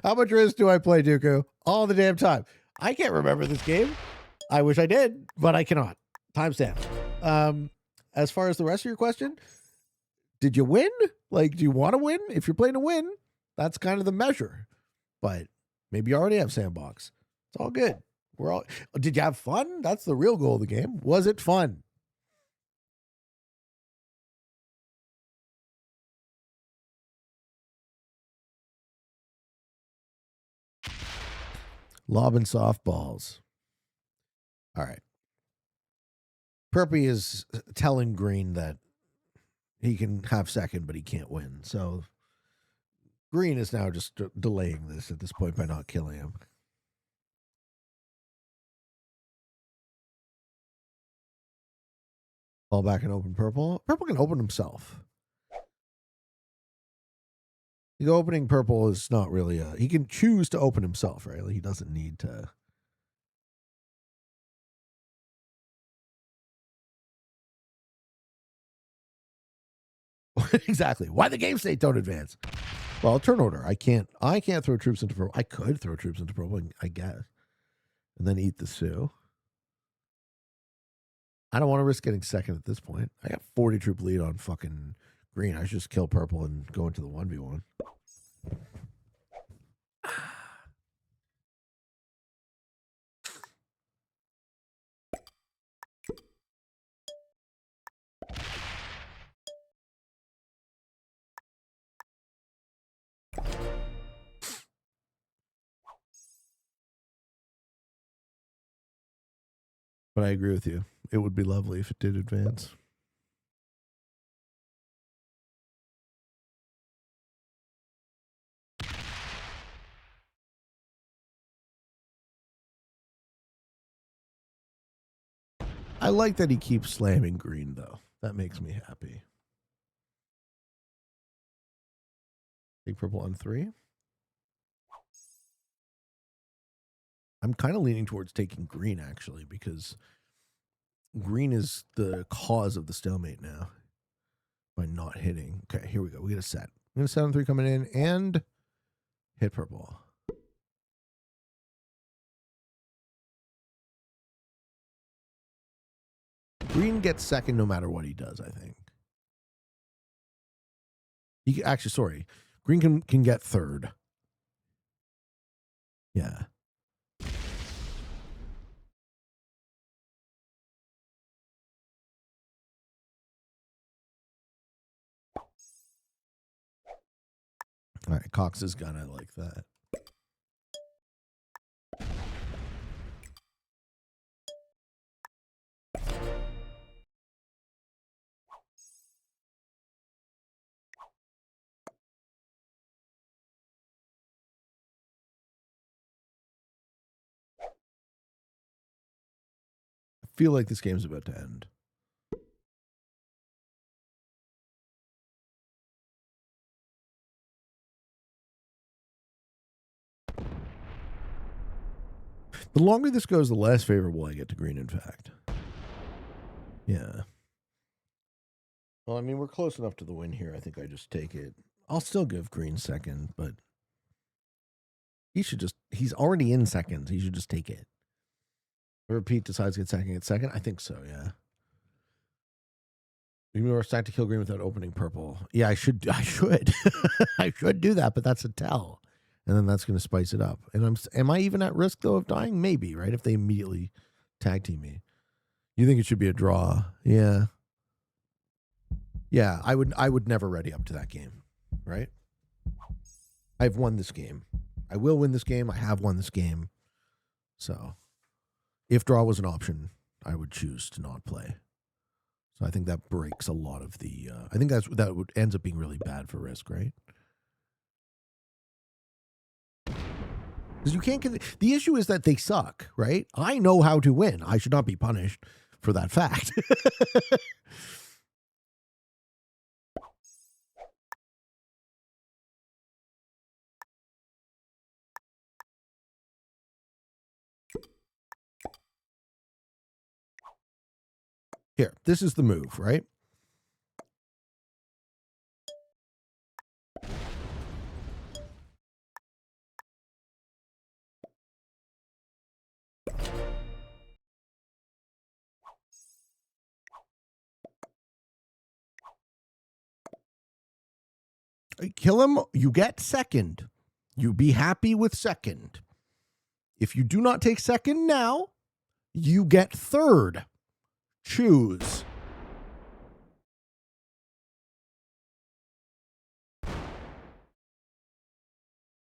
How much Risk do I play, Dooku? All the damn time. I can't remember this game. I wish I did, but I cannot. Timestamp. As far as the rest of your question, did you win? Like, do you want to win? If you're playing to win, that's kind of the measure. But maybe you already have sandbox. It's all good. Did you have fun? That's the real goal of the game. Was it fun? Lobbing softballs. All right. Perpy is telling Green that he can have second, but he can't win. So Green is now just delaying this at this point by not killing him. Fall back and open purple. Purple can open himself. The opening purple is not really he can choose to open himself, right? Like he doesn't need to. Exactly. Why the game state don't advance? Well, turn order. I can't throw troops into purple. I could throw troops into purple, I guess. And then eat the Sioux. I don't want to risk getting second at this point. I got 40 troop lead on fucking Green. I should just kill purple and go into the 1v1. But I agree with you. It would be lovely if it did advance. I like that he keeps slamming Green, though. That makes me happy. Take purple on 3. I'm kind of leaning towards taking Green, actually, because Green is the cause of the stalemate now by not hitting. Okay, here we go. We get a set. We get a 7-3 coming in and hit purple. Green gets second no matter what he does, I think. Actually, sorry. Green can get third. Yeah. All right, Cox is gonna like that. I feel like this game's about to end. The longer this goes, the less favorable I get to Green, in fact. Yeah. Well, I mean, we're close enough to the win here. I think I just take it. I'll still give Green second, but he's already in second. He should just take it. Or Pete decides to get second. I think so, yeah. We were stacked to kill Green without opening purple. Yeah, I should. I should do that, but that's a tell. And then that's going to spice it up. And am I even at risk, though, of dying? Maybe, right? If they immediately tag team me. You think it should be a draw? Yeah. Yeah, I would never ready up to that game, right? I've won this game. I will win this game. I have won this game. So if draw was an option, I would choose to not play. So I think that breaks a lot of the I think that would ends up being really bad for Risk, right? Because you can't get the issue is that they suck, right? I know how to win. I should not be punished for that fact. Here, this is the move, right? Kill him, you get second. You be happy with second. If you do not take second now, you get third. Choose.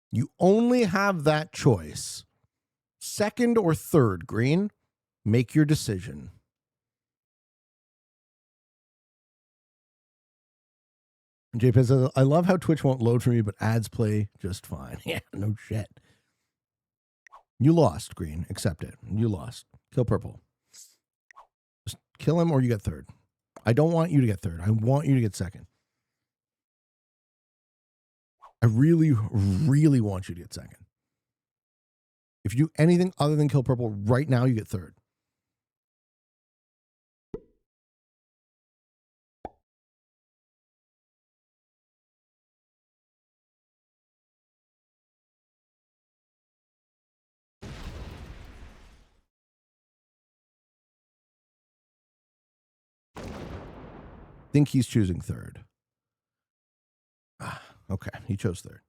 You only have that choice. Second or third, green. Make your decision. JP says, I love how Twitch won't load for me, but ads play just fine. Yeah, no shit. You lost, green. Accept it. You lost. Kill purple. Just kill him or you get third. I don't want you to get third. I want you to get second. I really, really want you to get second. If you do anything other than kill purple right now, you get third. Think he's choosing third. Okay, he chose third.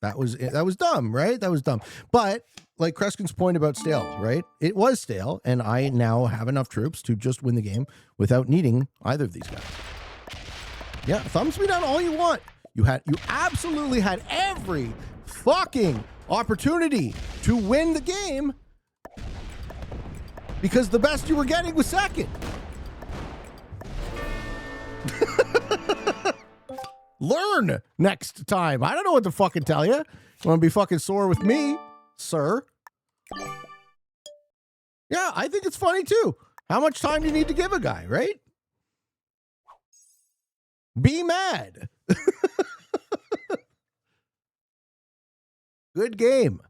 That was dumb, right? That was dumb. But like Kreskin's point about stale, right? It was stale, and I now have enough troops to just win the game without needing either of these guys. Yeah, thumbs me down all you want. You absolutely had every fucking opportunity to win the game because the best you were getting was second. Learn next time. I don't know what to fucking tell you. You want to be fucking sore with me, sir? Yeah, I think it's funny too. How much time do you need to give a guy, right? Be mad. Good game.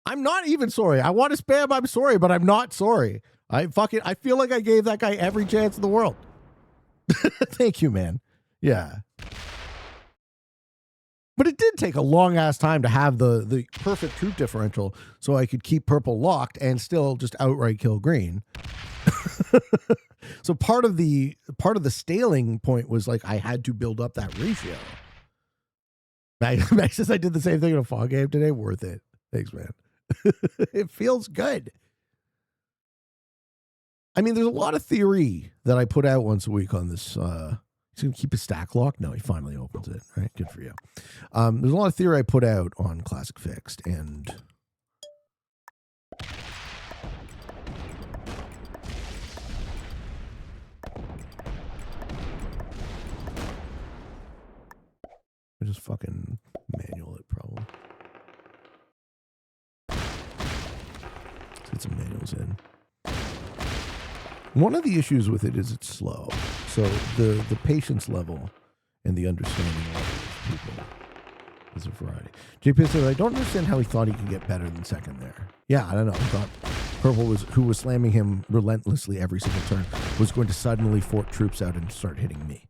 I'm not even sorry. I want to spam I'm sorry, but I'm not sorry. I feel like I gave that guy every chance in the world. Thank you, man. Yeah. But it did take a long ass time to have the perfect troop differential so I could keep purple locked and still just outright kill green. So part of the staling point was like I had to build up that ratio. Max says I did the same thing in a fog game today. Worth it. Thanks, man. It feels good. I mean, there's a lot of theory that I put out once a week on this. He's going to keep his stack locked? No, he finally opens it. Right? Good for you. There's a lot of theory I put out on Classic Fixed, and I just fucking manual it, probably. Let's get some manuals in. One of the issues with it is it's slow. So the patience level and the understanding level of people is a variety. JP said, I don't understand how he thought he could get better than second there. Yeah, I don't know. I thought Purple who was slamming him relentlessly every single turn, was going to suddenly fort troops out and start hitting me.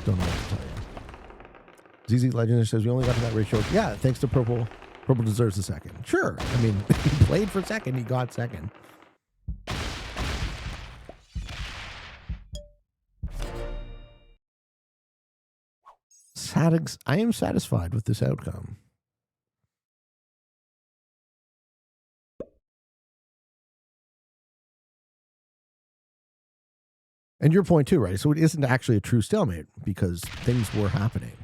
Don't know what to tell you. ZZ Legend says, we only got to that ratio. Yeah, thanks to Purple. Purple deserves a second. Sure. I mean, he played for second. He got second. I am satisfied with this outcome. And your point too, right? So it isn't actually a true stalemate because things were happening,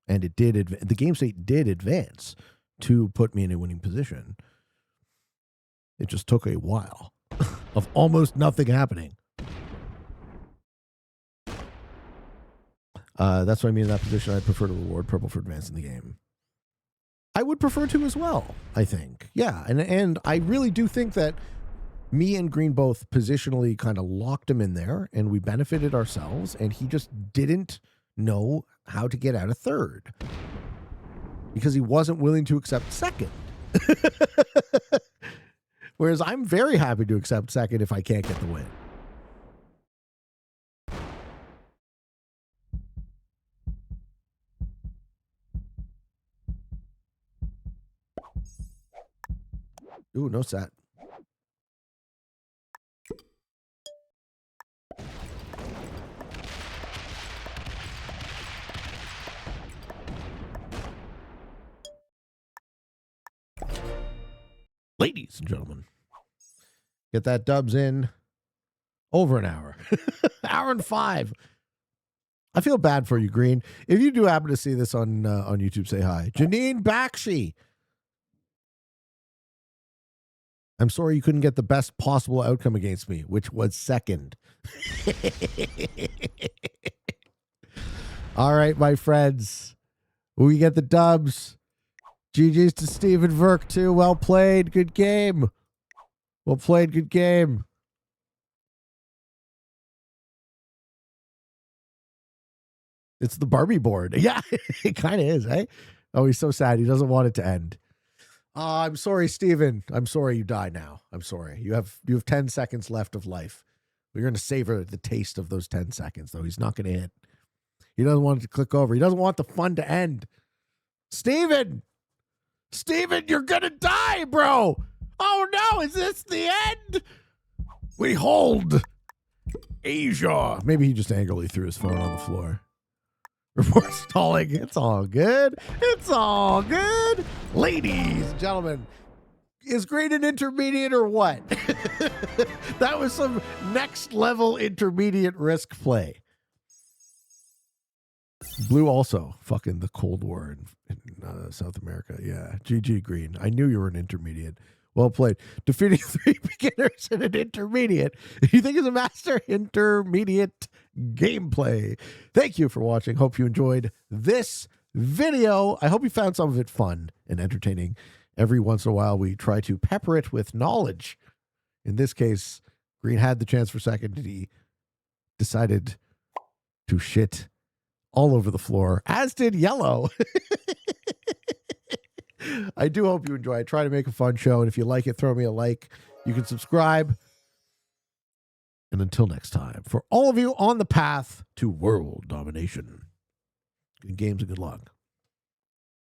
and it did. The game state did advance to put me in a winning position. It just took a while of almost nothing happening. That's what I mean. In that position, I prefer to reward Purple for advancing the game. I would prefer to as well, I think. Yeah, and I really do think that me and Green both positionally kind of locked him in there, and we benefited ourselves, and he just didn't know how to get out of third because he wasn't willing to accept second. Whereas I'm very happy to accept second if I can't get the win. Ooh, no set. Ladies and gentlemen, get that dubs in over an hour. Hour and 5. I feel bad for you, Green. If you do happen to see this on YouTube, say hi. Janine Bakshi. I'm sorry you couldn't get the best possible outcome against me, which was second. All right, my friends. We get the dubs. GG's to Steven Verk, too. Well played. Good game. Well played. Good game. It's the Barbie board. Yeah, it kind of is, eh? Oh, he's so sad. He doesn't want it to end. I'm sorry, Steven. I'm sorry you die now. I'm sorry. You have 10 seconds left of life. We're going to savor the taste of those 10 seconds, though. He's not going to hit. He doesn't want it to click over. He doesn't want the fun to end. Steven! Steven, you're going to die, bro! Oh, no! Is this the end? We hold Asia. Maybe he just angrily threw his phone on the floor. Report stalling. It's all good. It's all good. Ladies and gentlemen, is Green an intermediate or what? That was some next level intermediate risk play. Blue also fucking the Cold War in South America. Yeah. GG Green. I knew you were an intermediate. Well played. Defeating 3 beginners in an intermediate. You think is a master? Intermediate gameplay. Thank you for watching. Hope you enjoyed this video. I hope you found some of it fun and entertaining. Every once in a while, we try to pepper it with knowledge. In this case, Green had the chance for second. He decided to shit all over the floor, as did Yellow. I do hope you enjoy. I try to make a fun show, and if you like it, throw me a like. You can subscribe. And until next time, for all of you on the path to world domination, good games and good luck.